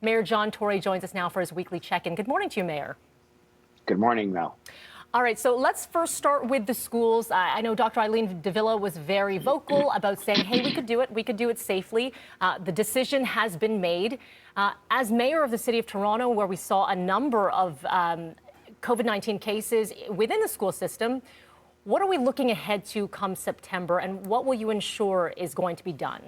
Mayor John Tory joins us now for his weekly check-in. Good morning to you, Mayor. Good morning, Mel. All right, so let's first start with the schools. I know Dr. Eileen Davila was very vocal about saying, hey, we could do it safely. The decision has been made. As mayor of the city of Toronto, where we saw a number of COVID-19 cases within the school system, what are we looking ahead to come September, and what will you ensure is going to be done?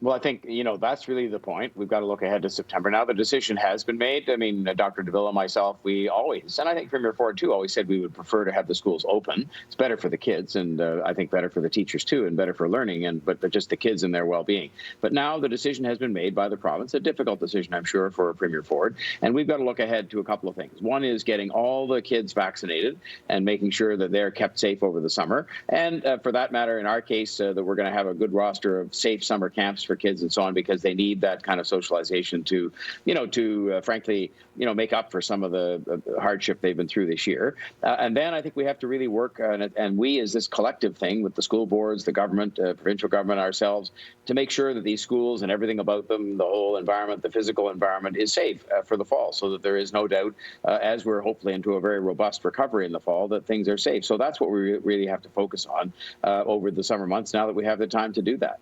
Well, I think, that's really the point. We've got to look ahead to September now. The decision has been made. I mean, Dr. Davila, myself, we always, and I think Premier Ford too, always said we would prefer to have the schools open. It's better for the kids, and I think better for the teachers too, and better for learning, but just the kids and their well-being. But now the decision has been made by the province, a difficult decision, I'm sure, for Premier Ford. And we've got to look ahead to a couple of things. One is getting all the kids vaccinated and making sure that they're kept safe over the summer. And for that matter, in our case, that we're going to have a good roster of safe summer camps for kids and so on, because they need that kind of socialization to, frankly, make up for some of the hardship they've been through this year. And then I think we have to really work on it, and we as this collective thing with the school boards, the government, provincial government, ourselves, to make sure that these schools and everything about them, the whole environment, the physical environment, is safe for the fall, so that there is no doubt, as we're hopefully into a very robust recovery in the fall, that things are safe. So that's what we really have to focus on over the summer months, now that we have the time to do that.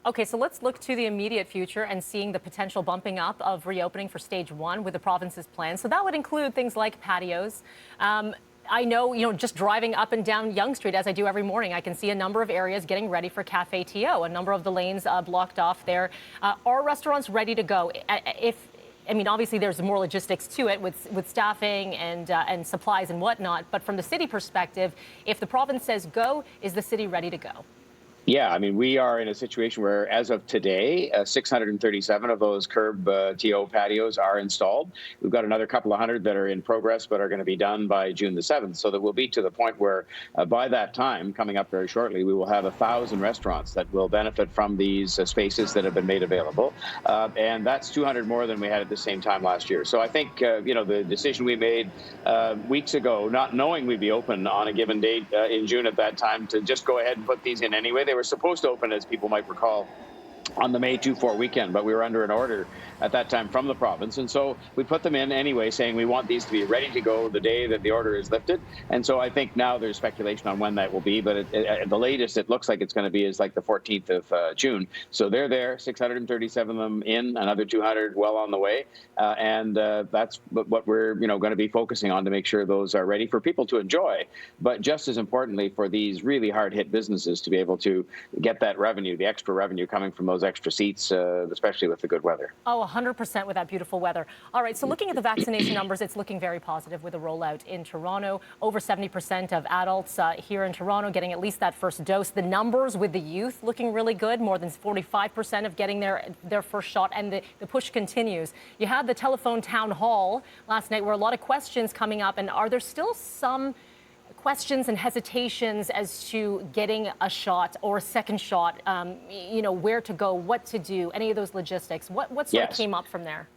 Okay, so let's look to the immediate future and seeing the potential bumping up of reopening for stage one with the province's plan. So that would include things like patios. I know, just driving up and down Yonge Street, as I do every morning, I can see a number of areas getting ready for Cafe TO, a number of the lanes blocked off there. Are restaurants ready to go? Obviously there's more logistics to it with staffing and supplies and whatnot, but from the city perspective, if the province says go, is the city ready to go? Yeah, we are in a situation where, as of today, 637 of those curb TO patios are installed. We've got another couple of hundred that are in progress but are going to be done by June the 7th, so that we'll be to the point where by that time, coming up very shortly, we will have 1,000 restaurants that will benefit from these spaces that have been made available. And that's 200 more than we had at the same time last year. So I think, the decision we made weeks ago, not knowing we'd be open on a given date in June at that time, to just go ahead and put these in anyway. They were supposed to open, as people might recall, on the May 2-4 weekend, but we were under an order at that time from the province. And so we put them in anyway, saying we want these to be ready to go the day that the order is lifted. And so I think now there's speculation on when that will be, but at the latest it looks like it's going to be is like the 14th of June. So they're there, 637 of them in, another 200 well on the way. And that's what we're going to be focusing on, to make sure those are ready for people to enjoy. But just as importantly, for these really hard-hit businesses to be able to get that revenue, the extra revenue coming from those extra seats, especially with the good weather. Oh, 100% with that beautiful weather. All right, so looking at the vaccination numbers, it's looking very positive with the rollout in Toronto. Over 70% of adults here in Toronto getting at least that first dose. The numbers with the youth looking really good, more than 45% of getting their first shot, and the push continues. You had the telephone town hall last night where a lot of questions coming up, and are there still some questions and hesitations as to getting a shot or a second shot, where to go, what to do, any of those logistics? What sort of came up from there?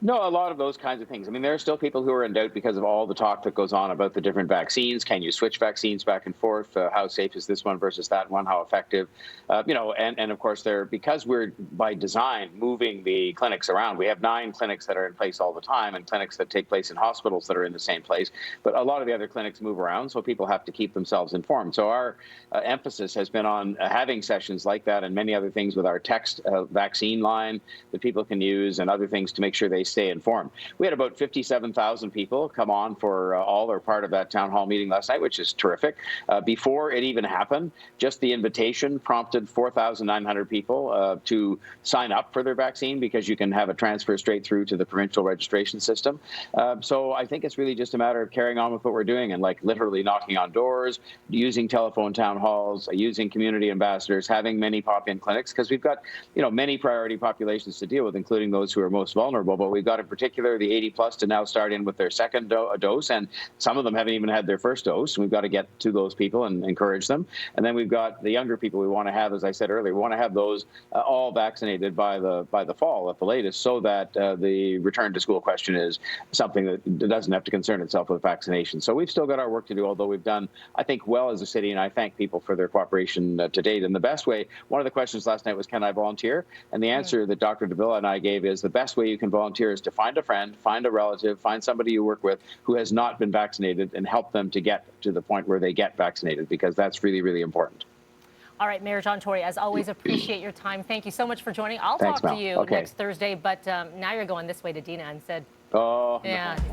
No, a lot of those kinds of things. There are still people who are in doubt because of all the talk that goes on about the different vaccines. Can you switch vaccines back and forth? How safe is this one versus that one? How effective? And of course, because we're by design moving the clinics around. We have 9 clinics that are in place all the time, and clinics that take place in hospitals that are in the same place. But a lot of the other clinics move around, so people have to keep themselves informed. So our emphasis has been on having sessions like that and many other things with our text vaccine line that people can use, and other things to make sure they stay informed. We had about 57,000 people come on for all or part of that town hall meeting last night, which is terrific. Before it even happened, just the invitation prompted 4,900 people to sign up for their vaccine, because you can have a transfer straight through to the provincial registration system. So I think it's really just a matter of carrying on with what we're doing, and literally knocking on doors, using telephone town halls, using community ambassadors, having many pop-in clinics, because we've got many priority populations to deal with, including those who are most vulnerable. But we We've got in particular the 80 plus to now start in with their second dose, and some of them haven't even had their first dose. We've got to get to those people and encourage them. And then we've got the younger people we want to have, as I said earlier, we want to have those all vaccinated by the fall at the latest, so that the return to school question is something that doesn't have to concern itself with vaccination. So we've still got our work to do, although we've done, I think, well as a city, and I thank people for their cooperation to date. And the best way, one of the questions last night was, can I volunteer? And the answer that Dr. Davila and I gave is the best way you can volunteer is to find a friend, find a relative, find somebody you work with who has not been vaccinated, and help them to get to the point where they get vaccinated, because that's really, really important. All right, Mayor John Tory, as always, appreciate your time. Thank you so much for joining. I'll Thanks, talk Mel. to you Okay. next Thursday, but now you're going this way to Dina instead. Oh, yeah. No.